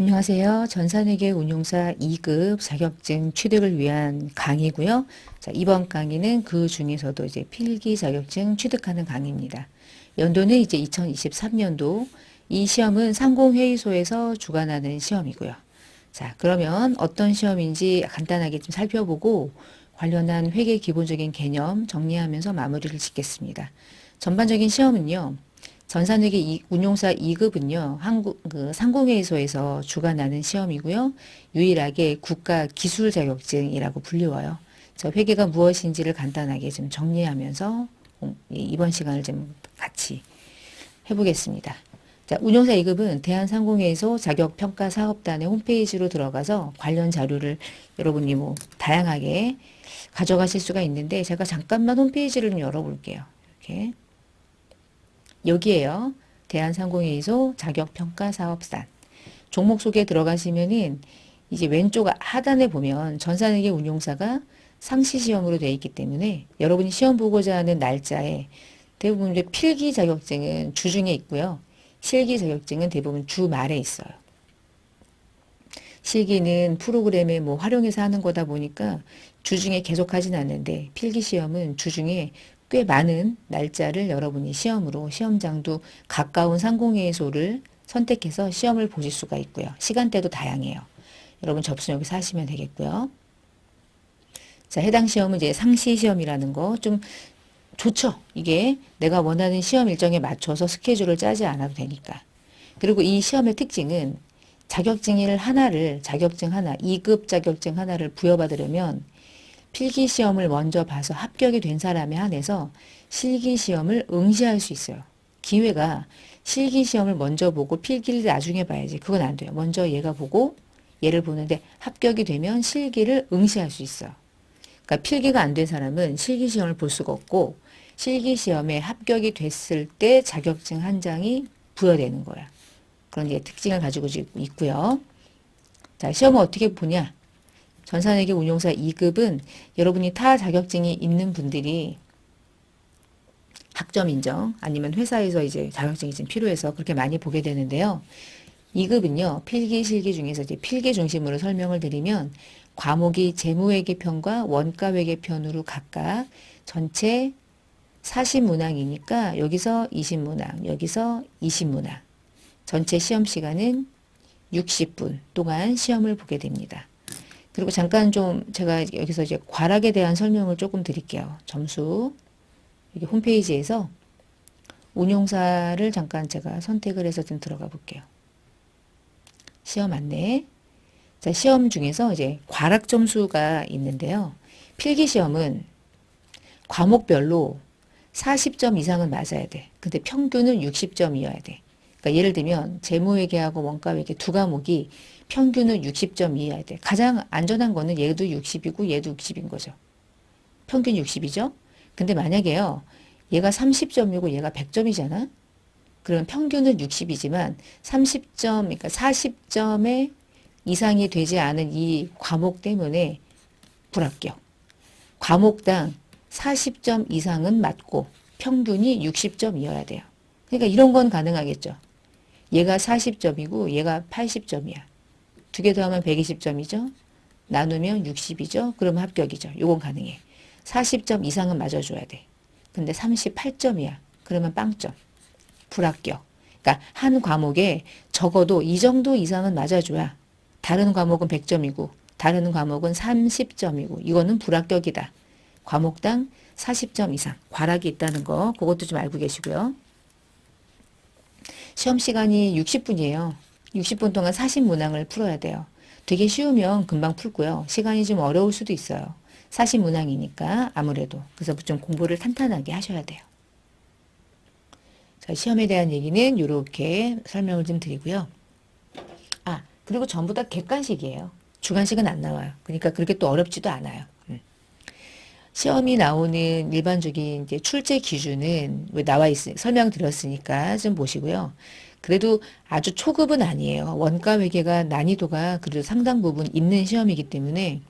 안녕하세요. 전산회계 운용사 2급 자격증 취득을 위한 강의고요. 자, 이번 강의는 그 중에서도 이제 필기 자격증 취득하는 강의입니다. 연도는 이제 2023년도. 이 시험은 상공회의소에서 주관하는 시험이고요. 자, 그러면 어떤 시험인지 간단하게 좀 살펴보고 관련한 회계 기본적인 개념 정리하면서 마무리를 짓겠습니다. 전반적인 시험은요. 전산회계 운용사 2급은요, 상공회의소에서 주관하는 시험이고요. 유일하게 국가 기술 자격증이라고 불리워요. 저 회계가 무엇인지를 간단하게 좀 정리하면서 이번 시간을 좀 같이 해보겠습니다. 자, 운용사 2급은 대한상공회의소 자격평가사업단의 홈페이지로 들어가서 관련 자료를 여러분이 뭐 다양하게 가져가실 수가 있는데 제가 잠깐만 홈페이지를 좀 열어볼게요. 이렇게. 여기에요. 대한상공회의소 자격평가사업단. 종목 속에 들어가시면은 이제 왼쪽 하단에 보면 전산회계 운용사가 상시시험으로 되어 있기 때문에 여러분이 시험 보고자 하는 날짜에 대부분 이제 필기 자격증은 주중에 있고요. 실기 자격증은 대부분 주말에 있어요. 실기는 프로그램에 뭐 활용해서 하는 거다 보니까 주중에 계속 하진 않는데 필기 시험은 주중에 꽤 많은 날짜를 여러분이 시험으로 시험장도 가까운 상공회의소를 선택해서 시험을 보실 수가 있고요. 시간대도 다양해요. 여러분 접수 여기서 하시면 되겠고요. 자, 해당 시험은 이제 상시 시험이라는 거 좀 좋죠. 이게 내가 원하는 시험 일정에 맞춰서 스케줄을 짜지 않아도 되니까. 그리고 이 시험의 특징은 자격증 하나를 2급 자격증 하나를 부여받으려면 필기 시험을 먼저 봐서 합격이 된 사람에 한해서 실기 시험을 응시할 수 있어요. 기회가 실기 시험을 먼저 보고 필기를 나중에 봐야지. 그건 안 돼요. 먼저 얘가 보고 얘를 보는데 합격이 되면 실기를 응시할 수 있어요. 그러니까 필기가 안 된 사람은 실기 시험을 볼 수가 없고 실기 시험에 합격이 됐을 때 자격증 한 장이 부여되는 거야. 그런 게 특징을 가지고 있고요. 자, 시험은 어떻게 보냐? 전산회계 운용사 2급은 여러분이 타 자격증이 있는 분들이 학점 인정 아니면 회사에서 이제 자격증이 좀 필요해서 그렇게 많이 보게 되는데요. 2급은요. 필기, 실기 중에서 이제 필기 중심으로 설명을 드리면 과목이 재무회계편과 원가회계편으로 각각 전체 40문항이니까 여기서 20문항, 여기서 20문항. 전체 시험 시간은 60분 동안 시험을 보게 됩니다. 그리고 잠깐 좀 제가 여기서 이제 과락에 대한 설명을 조금 드릴게요. 점수. 여기 홈페이지에서 운용사를 잠깐 제가 선택을 해서 좀 들어가 볼게요. 시험 안내. 자, 시험 중에서 이제 과락 점수가 있는데요. 필기 시험은 과목별로 40점 이상은 맞아야 돼. 근데 평균은 60점이어야 돼. 그러니까 예를 들면 재무회계하고 원가회계 두 과목이 평균은 60점 이해야 돼. 가장 안전한 거는 얘도 60이고 얘도 60인 거죠. 평균 60이죠. 근데 만약에요. 얘가 30점이고 얘가 100점이잖아. 그러면 평균은 60이지만 30점, 그러니까 40점의 이상이 되지 않은 이 과목 때문에 불합격. 과목당 40점 이상은 맞고 평균이 60점이어야 돼요. 그러니까 이런 건 가능하겠죠. 얘가 40점이고 얘가 80점이야. 두 개 더하면 120점이죠. 나누면 60이죠. 그러면 합격이죠. 요건 가능해. 40점 이상은 맞아줘야 돼. 근데 38점이야. 그러면 빵점. 불합격. 그러니까 한 과목에 적어도 이 정도 이상은 맞아줘야 다른 과목은 100점이고 다른 과목은 30점이고 이거는 불합격이다. 과목당 40점 이상 과락이 있다는 거 그것도 좀 알고 계시고요. 시험 시간이 60분이에요. 60분 동안 40문항을 풀어야 돼요. 되게 쉬우면 금방 풀고요. 시간이 좀 어려울 수도 있어요. 40문항이니까 아무래도. 그래서 좀 공부를 탄탄하게 하셔야 돼요. 자, 시험에 대한 얘기는 이렇게 설명을 좀 드리고요. 아, 그리고 전부 다 객관식이에요. 주관식은 안 나와요. 그러니까 그렇게 또 어렵지도 않아요. 시험이 나오는 일반적인 이제 출제 기준은 왜 나와 설명드렸으니까 좀 보시고요. 그래도 아주 초급은 아니에요. 원가 회계가 난이도가 그래도 상당 부분 있는 시험이기 때문에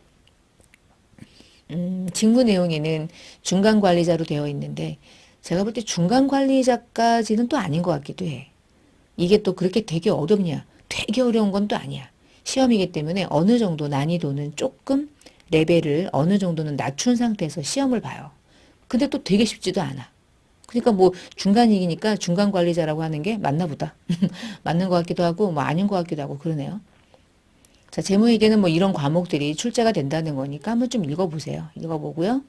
직무 내용에는 중간 관리자로 되어 있는데 제가 볼 때 중간 관리자까지는 또 아닌 것 같기도 해. 이게 또 그렇게 되게 어렵냐? 되게 어려운 건 또 아니야. 시험이기 때문에 어느 정도 난이도는 조금 레벨을 어느 정도는 낮춘 상태에서 시험을 봐요. 근데 또 되게 쉽지도 않아. 그러니까 뭐 중간이기니까 중간 관리자라고 하는 게 맞나 보다. 맞는 것 같기도 하고 뭐 아닌 것 같기도 하고 그러네요. 자, 재무회계는 뭐 이런 과목들이 출제가 된다는 거니까 한번 좀 읽어보세요. 읽어보고요.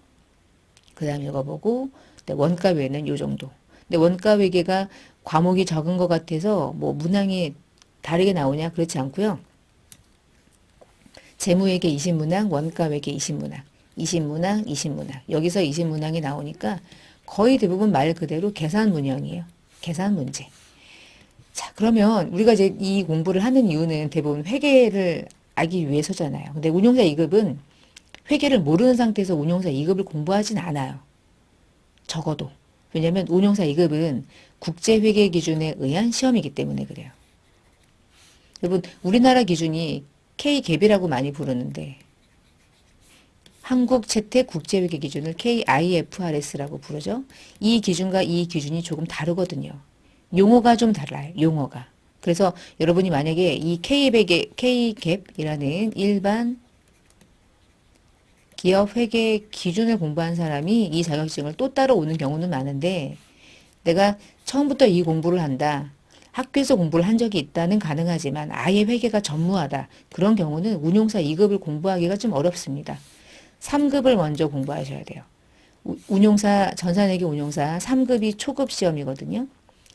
그 다음 읽어보고 원가외는 요 정도. 근데 원가회계가 과목이 적은 것 같아서 뭐 문항이 다르게 나오냐 그렇지 않고요. 재무회계 20문항, 원가회계 20문항, 20문항, 20문항. 여기서 20문항이 나오니까 거의 대부분 말 그대로 계산 문형이에요. 계산 문제. 자, 그러면 우리가 이제 이 공부를 하는 이유는 대부분 회계를 알기 위해서잖아요. 근데 운용사 2급은 회계를 모르는 상태에서 운용사 2급을 공부하진 않아요. 적어도. 왜냐하면 운용사 2급은 국제회계 기준에 의한 시험이기 때문에 그래요. 여러분, 우리나라 기준이 K갭이라고 많이 부르는데 한국 채택 국제회계 기준을 KIFRS라고 부르죠. 이 기준과 이 기준이 조금 다르거든요. 용어가 좀 달라요. 용어가. 그래서 여러분이 만약에 이 K갭이라는 일반 기업 회계 기준을 공부한 사람이 이 자격증을 또 따로 오는 경우는 많은데 내가 처음부터 이 공부를 한다. 학교에서 공부를 한 적이 있다는 가능하지만 아예 회계가 전무하다. 그런 경우는 운용사 2급을 공부하기가 좀 어렵습니다. 3급을 먼저 공부하셔야 돼요. 운용사, 전산회계 운용사 3급이 초급 시험이거든요.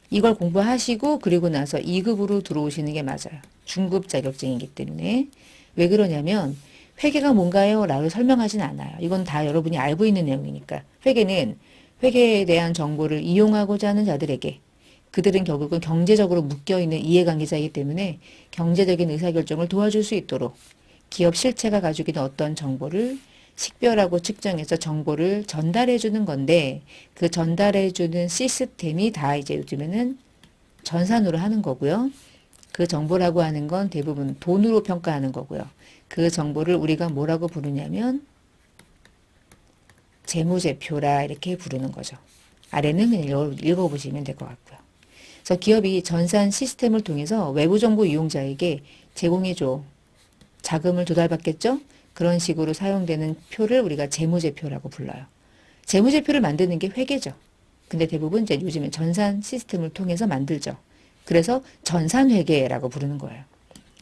이걸 공부하시고 그리고 나서 2급으로 들어오시는 게 맞아요. 중급 자격증이기 때문에. 왜 그러냐면 회계가 뭔가요? 라고 설명하진 않아요. 이건 다 여러분이 알고 있는 내용이니까. 회계는 회계에 대한 정보를 이용하고자 하는 자들에게 그들은 결국은 경제적으로 묶여있는 이해관계자이기 때문에 경제적인 의사결정을 도와줄 수 있도록 기업 실체가 가지고 있는 어떤 정보를 식별하고 측정해서 정보를 전달해 주는 건데 그 전달해 주는 시스템이 다 이제 요즘에는 전산으로 하는 거고요. 그 정보라고 하는 건 대부분 돈으로 평가하는 거고요. 그 정보를 우리가 뭐라고 부르냐면 재무제표라 이렇게 부르는 거죠. 아래는 그냥 읽어보시면 될 것 같고요. 그래서 기업이 전산 시스템을 통해서 외부 정보 이용자에게 제공해줘. 자금을 조달받겠죠? 그런 식으로 사용되는 표를 우리가 재무제표라고 불러요. 재무제표를 만드는 게 회계죠. 근데 대부분 이제 요즘엔 전산 시스템을 통해서 만들죠. 그래서 전산회계라고 부르는 거예요.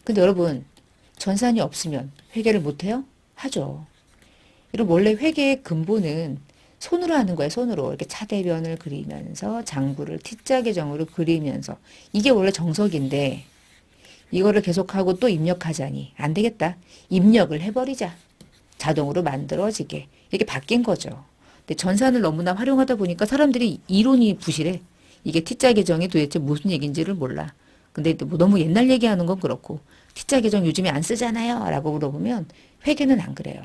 근데 여러분, 전산이 없으면 회계를 못해요? 하죠. 여러분, 원래 회계의 근본은 손으로 하는 거예요. 손으로. 이렇게 차대변을 그리면서 장부를 T자 계정으로 그리면서. 이게 원래 정석인데 이거를 계속하고 또 입력하자니 안 되겠다. 입력을 해버리자. 자동으로 만들어지게. 이렇게 바뀐 거죠. 근데 전산을 너무나 활용하다 보니까 사람들이 이론이 부실해. 이게 T자 계정이 도대체 무슨 얘기인지를 몰라. 근데 뭐 너무 옛날 얘기하는 건 그렇고 T자 계정 요즘에 안 쓰잖아요. 라고 물어보면 회계는 안 그래요.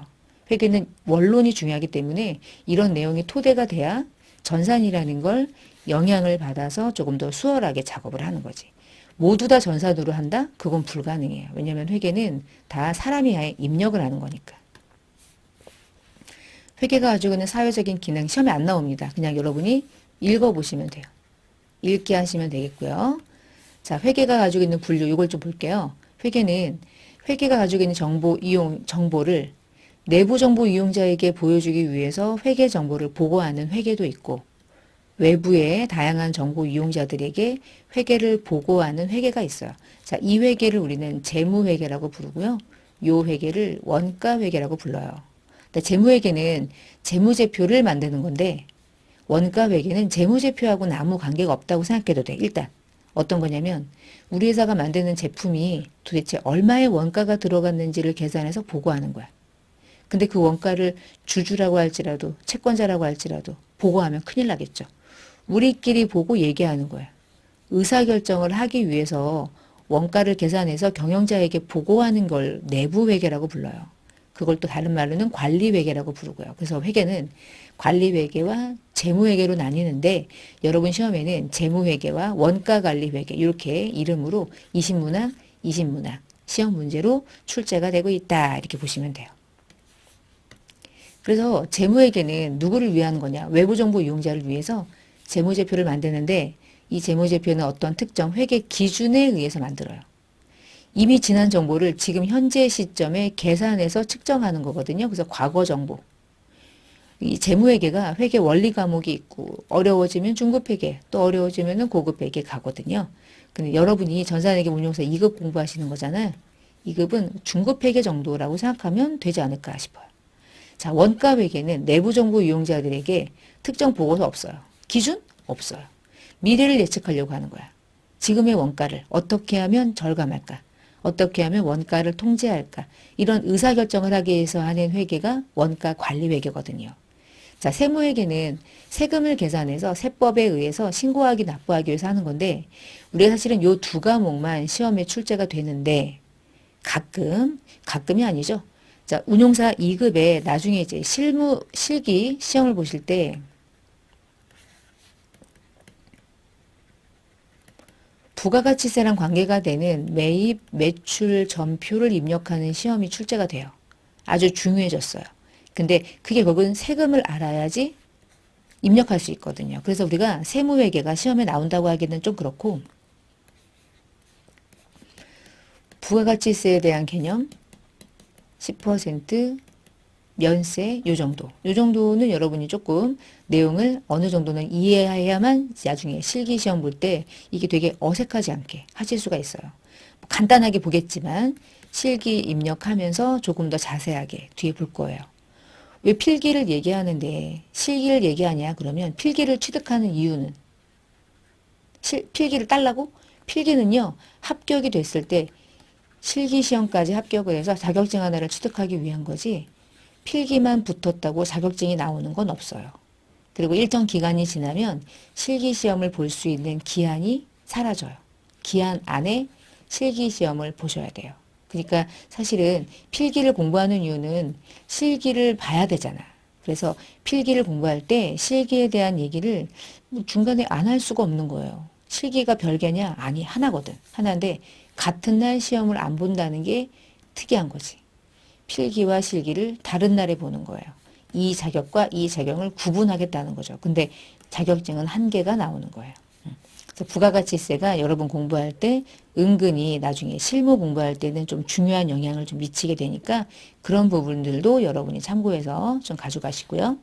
회계는 원론이 중요하기 때문에 이런 내용이 토대가 돼야 전산이라는 걸 영향을 받아서 조금 더 수월하게 작업을 하는 거지. 모두 다 전산으로 한다? 그건 불가능해요. 왜냐하면 회계는 다 사람이 입력을 하는 거니까. 회계가 가지고 있는 사회적인 기능 시험에 안 나옵니다. 그냥 여러분이 읽어보시면 돼요. 읽기 하시면 되겠고요. 자, 회계가 가지고 있는 분류 이걸 좀 볼게요. 회계가 가지고 있는 정보를 내부 정보 이용자에게 보여주기 위해서 회계 정보를 보고하는 회계도 있고 외부의 다양한 정보 이용자들에게 회계를 보고하는 회계가 있어요. 자, 이 회계를 우리는 재무회계라고 부르고요. 요 회계를 원가회계라고 불러요. 재무회계는 재무제표를 만드는 건데 원가회계는 재무제표하고는 아무 관계가 없다고 생각해도 돼. 일단 어떤 거냐면 우리 회사가 만드는 제품이 도대체 얼마의 원가가 들어갔는지를 계산해서 보고하는 거야. 근데 그 원가를 주주라고 할지라도 채권자라고 할지라도 보고하면 큰일 나겠죠. 우리끼리 보고 얘기하는 거야. 의사결정을 하기 위해서 원가를 계산해서 경영자에게 보고하는 걸 내부회계라고 불러요. 그걸 또 다른 말로는 관리회계라고 부르고요. 그래서 회계는 관리회계와 재무회계로 나뉘는데 여러분 시험에는 재무회계와 원가관리회계 이렇게 이름으로 20문항, 20문항 시험 문제로 출제가 되고 있다. 이렇게 보시면 돼요. 그래서 재무회계는 누구를 위한 거냐? 외부정보 이용자를 위해서 재무제표를 만드는데 이 재무제표는 어떤 특정 회계 기준에 의해서 만들어요. 이미 지난 정보를 지금 현재 시점에 계산해서 측정하는 거거든요. 그래서 과거 정보. 이 재무회계가 회계 원리 과목이 있고 어려워지면 중급회계, 또 어려워지면 고급회계 가거든요. 근데 여러분이 전산회계 운용사 2급 공부하시는 거잖아요. 2급은 중급회계 정도라고 생각하면 되지 않을까 싶어요. 자, 원가회계는 내부 정보 이용자들에게 특정 보고서 없어요. 기준? 없어요. 미래를 예측하려고 하는 거야. 지금의 원가를 어떻게 하면 절감할까? 어떻게 하면 원가를 통제할까? 이런 의사결정을 하기 위해서 하는 회계가 원가 관리 회계거든요. 자, 세무회계는 세금을 계산해서 세법에 의해서 신고하기 납부하기 위해서 하는 건데 우리가 사실은 요 두 과목만 시험에 출제가 되는데 가끔이 아니죠. 자, 운용사 2급에 나중에 이제 실기 시험을 보실 때 부가가치세랑 관계가 되는 매입, 매출 전표를 입력하는 시험이 출제가 돼요. 아주 중요해졌어요. 근데 그게 결국은 세금을 알아야지 입력할 수 있거든요. 그래서 우리가 세무회계가 시험에 나온다고 하기는 좀 그렇고 부가가치세에 대한 개념 10% 면세 요 정도. 요 정도는 여러분이 조금 내용을 어느 정도는 이해해야만 나중에 실기시험 볼 때 이게 되게 어색하지 않게 하실 수가 있어요. 간단하게 보겠지만 실기 입력하면서 조금 더 자세하게 뒤에 볼 거예요. 왜 필기를 얘기하는데 실기를 얘기하냐 그러면 필기를 취득하는 이유는 필기를 딸라고? 필기는요 합격이 됐을 때 실기시험까지 합격을 해서 자격증 하나를 취득하기 위한 거지 필기만 붙었다고 자격증이 나오는 건 없어요. 그리고 일정 기간이 지나면 실기시험을 볼 수 있는 기한이 사라져요. 기한 안에 실기시험을 보셔야 돼요. 그러니까 사실은 필기를 공부하는 이유는 실기를 봐야 되잖아. 그래서 필기를 공부할 때 실기에 대한 얘기를 중간에 안 할 수가 없는 거예요. 실기가 별개냐? 아니, 하나거든. 하나인데 같은 날 시험을 안 본다는 게 특이한 거지. 필기와 실기를 다른 날에 보는 거예요. 이 자격과 이 자격을 구분하겠다는 거죠. 근데 자격증은 한 개가 나오는 거예요. 그래서 부가가치세가 여러분 공부할 때 은근히 나중에 실무 공부할 때는 좀 중요한 영향을 좀 미치게 되니까 그런 부분들도 여러분이 참고해서 좀 가져가시고요.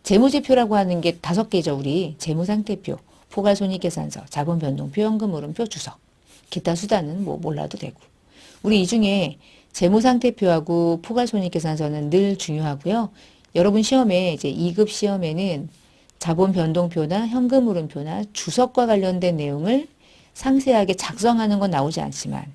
재무제표라고 하는 게 5개죠. 우리 재무상태표, 포괄손익계산서, 자본변동표, 현금흐름표, 주석. 기타 수단은 뭐 몰라도 되고. 우리 이 중에 재무상태표하고 포괄손익계산서는 늘 중요하고요. 여러분 시험에 이제 2급 시험에는 자본변동표나 현금흐름표나 주석과 관련된 내용을 상세하게 작성하는 건 나오지 않지만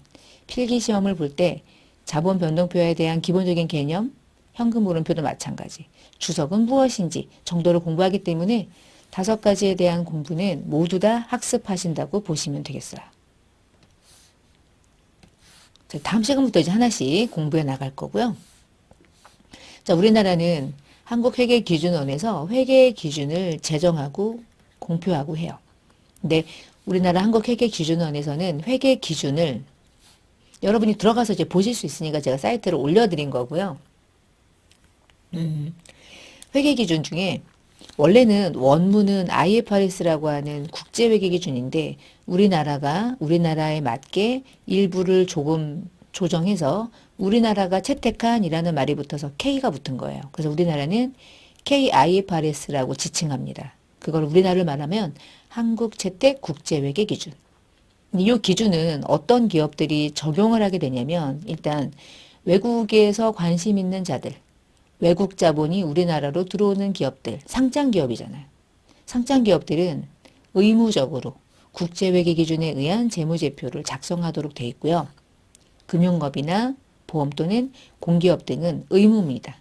필기시험을 볼 때 자본변동표에 대한 기본적인 개념, 현금흐름표도 마찬가지, 주석은 무엇인지 정도를 공부하기 때문에 5가지에 대한 공부는 모두 다 학습하신다고 보시면 되겠어요. 다음 시간부터 이제 하나씩 공부해 나갈 거고요. 자, 우리나라는 한국회계기준원에서 회계 기준을 제정하고 공표하고 해요. 근데 우리나라 한국회계기준원에서는 회계 기준을 여러분이 들어가서 이제 보실 수 있으니까 제가 사이트를 올려드린 거고요. 회계 기준 중에 원래는 원문은 IFRS라고 하는 국제회계 기준인데 우리나라에 맞게 일부를 조금 조정해서 우리나라가 채택한이라는 말이 붙어서 K가 붙은 거예요. 그래서 우리나라는 KIFRS라고 지칭합니다. 그걸 우리나라를 말하면 한국채택국제회계 기준. 이 기준은 어떤 기업들이 적용을 하게 되냐면 일단 외국에서 관심 있는 자들, 외국 자본이 우리나라로 들어오는 기업들, 상장 기업이잖아요. 상장 기업들은 의무적으로 국제회계 기준에 의한 재무제표를 작성하도록 돼 있고요. 금융업이나 보험 또는 공기업 등은 의무입니다.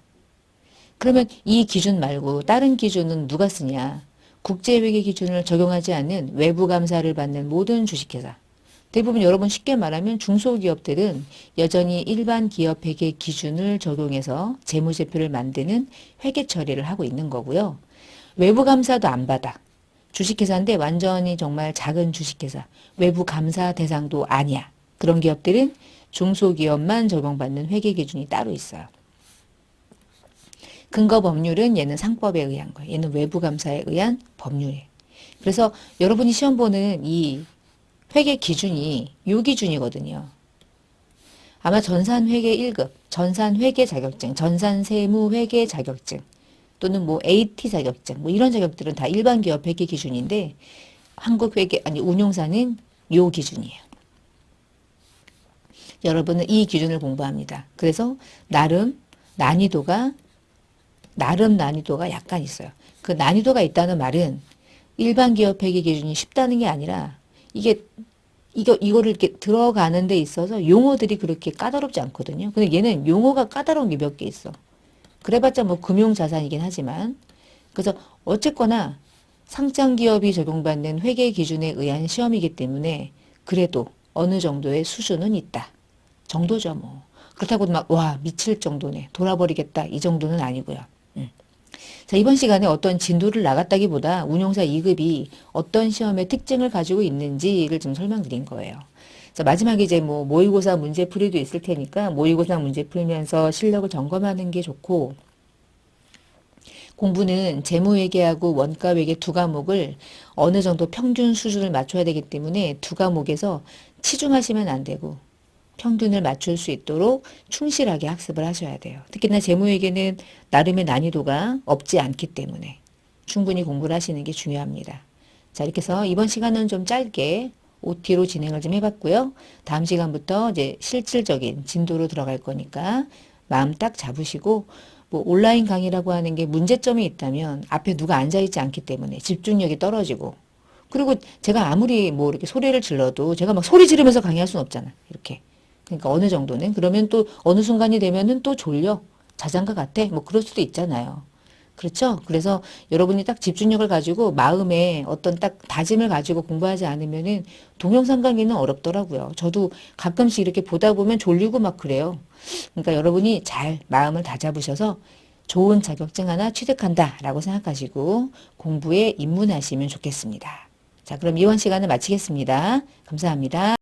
그러면 이 기준 말고 다른 기준은 누가 쓰냐? 국제회계 기준을 적용하지 않는 외부 감사를 받는 모든 주식회사. 대부분 여러분 쉽게 말하면 중소기업들은 여전히 일반 기업 회계 기준을 적용해서 재무제표를 만드는 회계 처리를 하고 있는 거고요. 외부 감사도 안 받아. 주식회사인데 완전히 정말 작은 주식회사. 외부 감사 대상도 아니야. 그런 기업들은 중소기업만 적용받는 회계 기준이 따로 있어요. 근거 법률은 얘는 상법에 의한 거예요. 얘는 외부 감사에 의한 법률이에요. 그래서 여러분이 시험 보는 이 회계 기준이 요 기준이거든요. 아마 전산회계 1급, 전산회계 자격증, 전산세무회계 자격증 또는 뭐 AT 자격증 뭐 이런 자격들은 다 일반 기업 회계 기준인데 한국회계 아니 운용사는 요 기준이에요. 여러분은 이 기준을 공부합니다. 그래서 나름 난이도가 약간 있어요. 그 난이도가 있다는 말은 일반 기업 회계 기준이 쉽다는 게 아니라 이거를 이렇게 들어가는 데 있어서 용어들이 그렇게 까다롭지 않거든요. 근데 얘는 용어가 까다로운 게 몇 개 있어. 그래봤자 뭐 금융자산이긴 하지만. 그래서 어쨌거나 상장기업이 적용받는 회계 기준에 의한 시험이기 때문에 그래도 어느 정도의 수준은 있다. 정도죠, 뭐. 그렇다고 막, 와, 미칠 정도네. 돌아버리겠다. 이 정도는 아니고요. 자, 이번 시간에 어떤 진도를 나갔다기보다 운용사 2급이 어떤 시험의 특징을 가지고 있는지를 좀 설명드린 거예요. 자, 마지막에 이제 뭐 모의고사 문제풀이도 있을 테니까 모의고사 문제 풀면서 실력을 점검하는 게 좋고, 공부는 재무회계하고 원가회계 두 과목을 어느 정도 평균 수준을 맞춰야 되기 때문에 두 과목에서 치중하시면 안 되고 평균을 맞출 수 있도록 충실하게 학습을 하셔야 돼요. 특히나 재무회계는 나름의 난이도가 없지 않기 때문에 충분히 공부를 하시는 게 중요합니다. 자, 이렇게 해서 이번 시간은 좀 짧게 OT로 진행을 좀 해봤고요. 다음 시간부터 이제 실질적인 진도로 들어갈 거니까 마음 딱 잡으시고, 뭐 온라인 강의라고 하는 게 문제점이 있다면 앞에 누가 앉아있지 않기 때문에 집중력이 떨어지고, 그리고 제가 아무리 뭐 이렇게 소리를 질러도 제가 막 소리 지르면서 강의할 수는 없잖아. 이렇게. 그러니까 어느 정도는. 그러면 또 어느 순간이 되면은 또 졸려. 자장가 같아. 뭐 그럴 수도 있잖아요. 그렇죠? 그래서 여러분이 딱 집중력을 가지고 마음에 어떤 딱 다짐을 가지고 공부하지 않으면은 동영상 강의는 어렵더라고요. 저도 가끔씩 이렇게 보다 보면 졸리고 막 그래요. 그러니까 여러분이 잘 마음을 다잡으셔서 좋은 자격증 하나 취득한다라고 생각하시고 공부에 입문하시면 좋겠습니다. 자, 그럼 이번 시간을 마치겠습니다. 감사합니다.